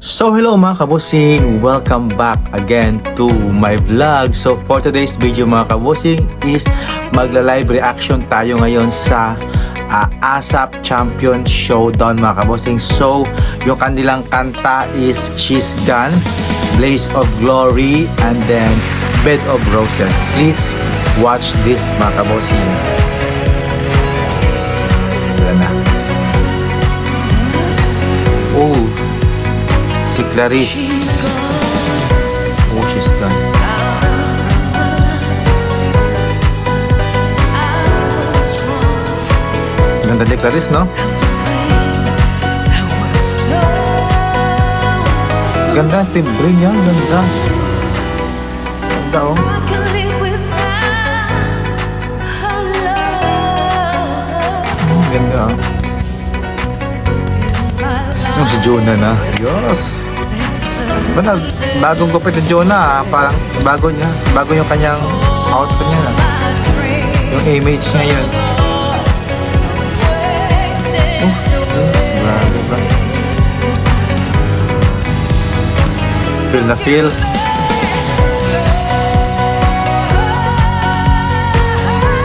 So hello mga kabusing, welcome back again to my vlog. So for today's video mga kabusing is magla-live reaction tayo ngayon sa ASAP Champion Showdown mga kabusing. So yung kanilang kanta is She's Gone, Blaze of Glory, and then Bed of Roses. Please watch this mga kabusing. Wala na. Oh, si Clarice. Oh, she's gone. Ganda ni Clarice, no? Ganda ang timbre niya. Ganda. Ganda, oh. Ganda, oh. Yung si Jonah na. Yes. Bagong gupit ni Jonah, parang bago yung kanyang outfit niya na. Yung image niya yun. Grabe ba? Feel na feel.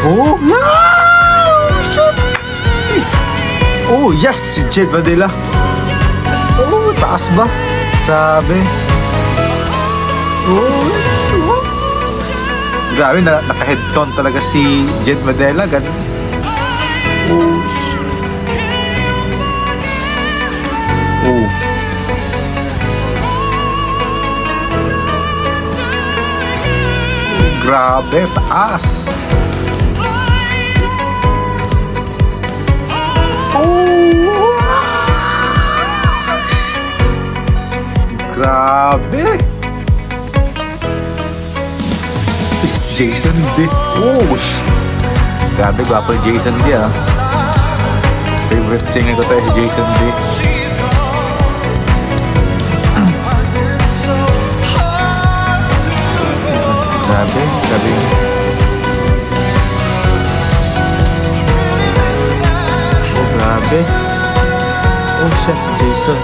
Oh, yeah! Shit! Oh, yes! Si Jade Madela. Oh, taas ba? Grabe. Oh, grabe, naka-headtone talaga si Jade Madela. Oh, oh. Grabe, taas. Grabe! Jason D. Oh! Grabe, gwapo ni Jason D, ah. Favorite singer ko tayo si Jason D. Grabe, grabe. Oh, grabe. Oh, siya si Jason.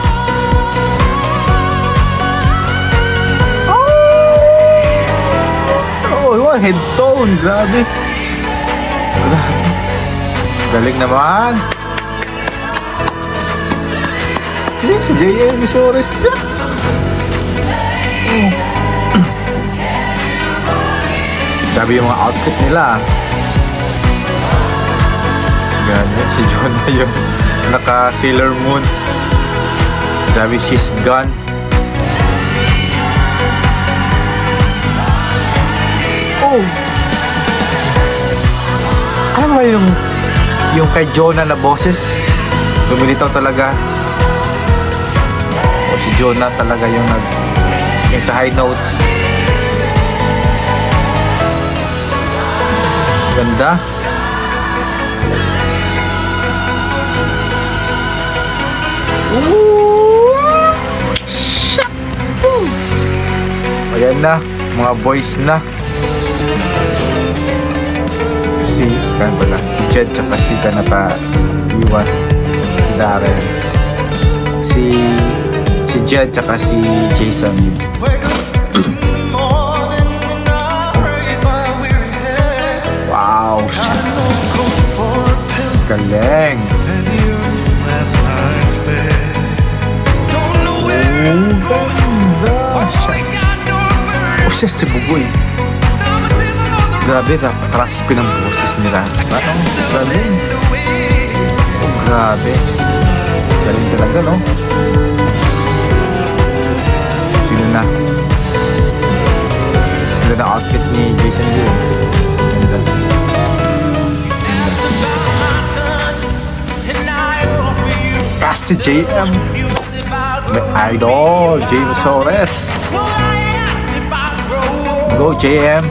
Oh, headtone, grabe. Galing naman. Si JM Misores yan. Grabe yung mga outfit nila. Grabe, si Jonah yung naka Sailor Moon. Grabe, She's Gone. Oh. Ano ba yung kay Jonah na boses? Lumilitaw talaga. O si Jonah talaga yung yung sa high notes. Ganda. Ayan na, mga boys na. Si Jed tsaka si Danapa iwan, si Darren, si Jed tsaka si Jason. Wow, galing. Oh, siya si Bugoy. Grabe, napaka-raspy ng boses nila. Parang galing. Oh, grabe. Galing talaga, no? Sino na? Ganda na outfit ni Jason Lee. Ganda. Si JM. My idol, James Sores. Go, JM.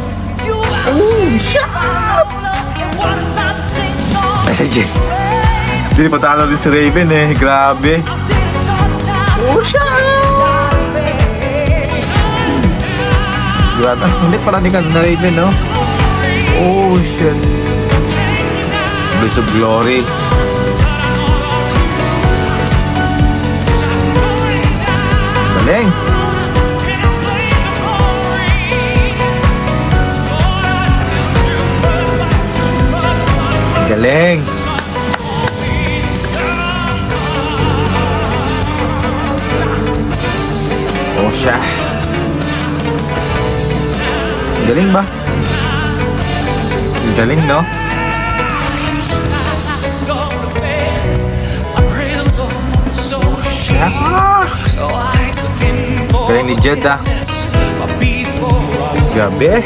Oh, shut up! Ay, si Jay. Hindi patalo din si Raven eh. Grabe. Oh, shut up! Grabe. Hindi pala din ka na Raven, no? Oh, shit. Blaze of Glory. Galing. Galing. Oh, siya. Galing ba? Galing, no? Shucks! Galing ni Jed, ah. Gabi.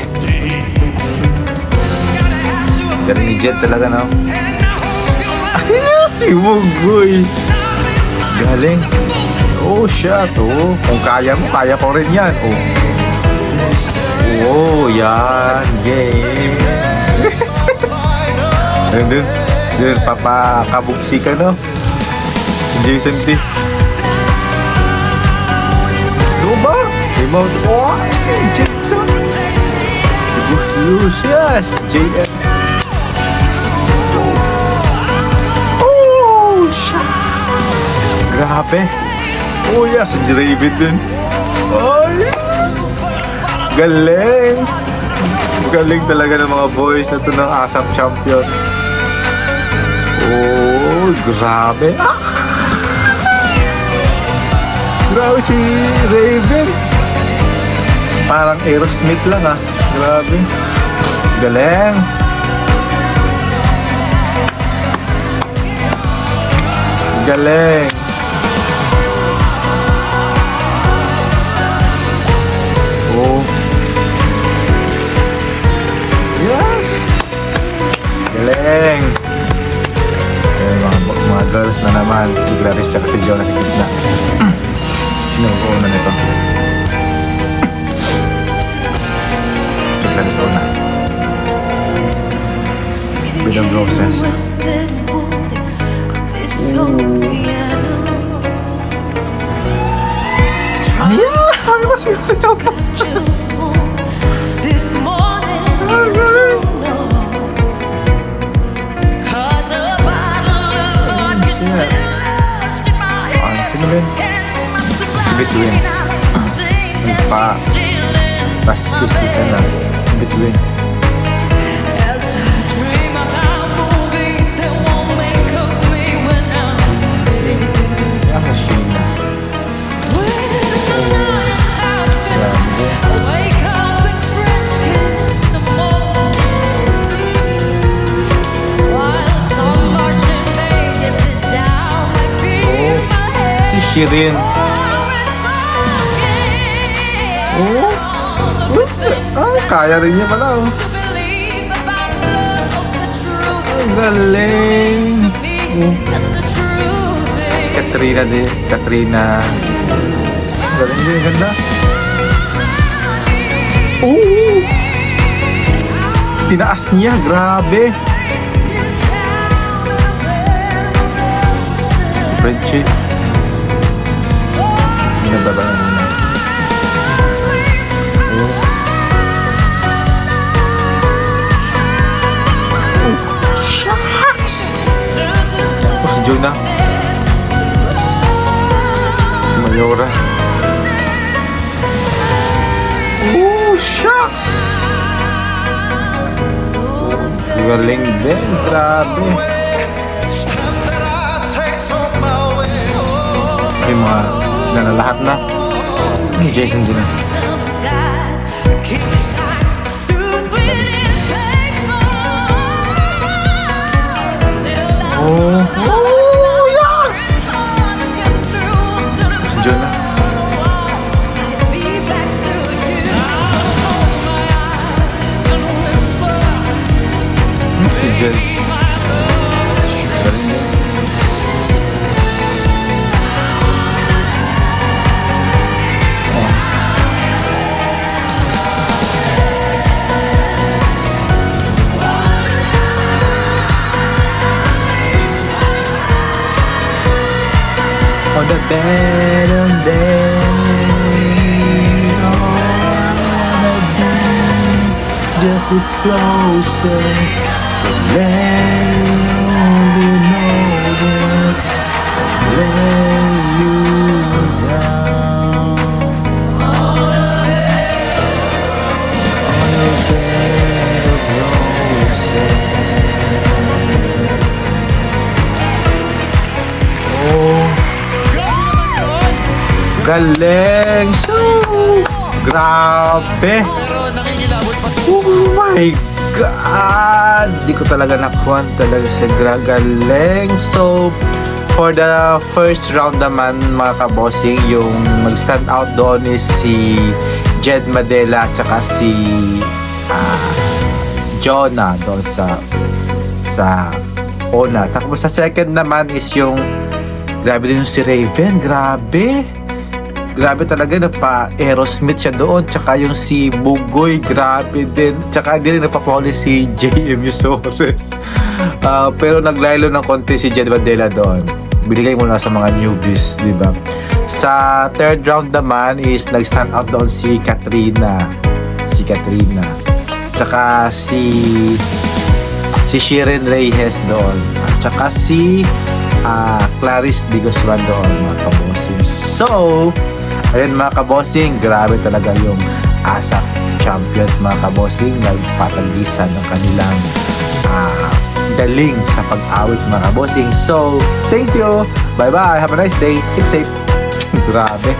Galing ni Jed talaga, no? Ay, si Mugoy. Galing. Oh, shit. Oh, kung kaya mo, kaya ko rin yan. Oh. Oh, yan. Game. And then, papakabugsi ka, no? Jason T. Ano ba? Mount si Jason. Lucius. JF. Oh, shit. Grabe. Oh, yeah. Si Raven din. Oh, yeah. Galing. Galing talaga ng mga boys na ito ng ASAP Champions. Oh, grabe. Ah! Grabe si Raven. Parang Aerosmith lang, ah. Grabe. Galing. Galing. Oh. Yes. Galing. Okay, mga girls na naman. Si Gladys at si Joe nakikita na. Sino ang una nito? Si Gladys una. With the roses. Ayan! Kami ba siya sa Joe? Si Between. Pastis ito na. Between. Ah, Sheena. Si Shirin. Oh, kaya rin niya pala, oh. Ang galing. Oh. Si Katrina din. Katrina. Galing din, ganda. Oh! Tinaas niya, grabe. Frenchie. Binababa na muna. Si Jonah. Si Mayora. Oh, shucks! Galing din, grabe. Yung mga sila na lahat na. Ni Jason din na. Oh, yeah! Si Jonah. Si Jen. Galing din. On the bed and then just as closest to lay you know this, lay you down. Galing! So, grabe! Oh my God! Di ko talaga nakuha talaga siya. Galing! So, for the first round naman mga kabossing, yung mag-stand out doon is si Jed Madela at saka si Jonah doon sa una. Tapos sa second naman is yung grabe din yung si Raven. Grabe talaga, napa-Aerosmith siya doon. Tsaka yung si Bugoy, grabe din. Tsaka hindi rin nagpapahuli si JM Yusores. Pero naglaylo ng konti si Jed Madela doon. Binigay muna sa mga newbies, di ba? Sa third round naman is nag-stand out doon si Katrina. Tsaka si Shirin Reyes doon. At tsaka si Clarice Di Guzman doon, mga kabossing. So, ayun mga kabossing, grabe talaga yung ASAP Champions mga kabossing. Nagpatagisan ng kanilang galing sa pag-awit mga kabossing. So, thank you! Bye-bye! Have a nice day! Keep safe! Grabe!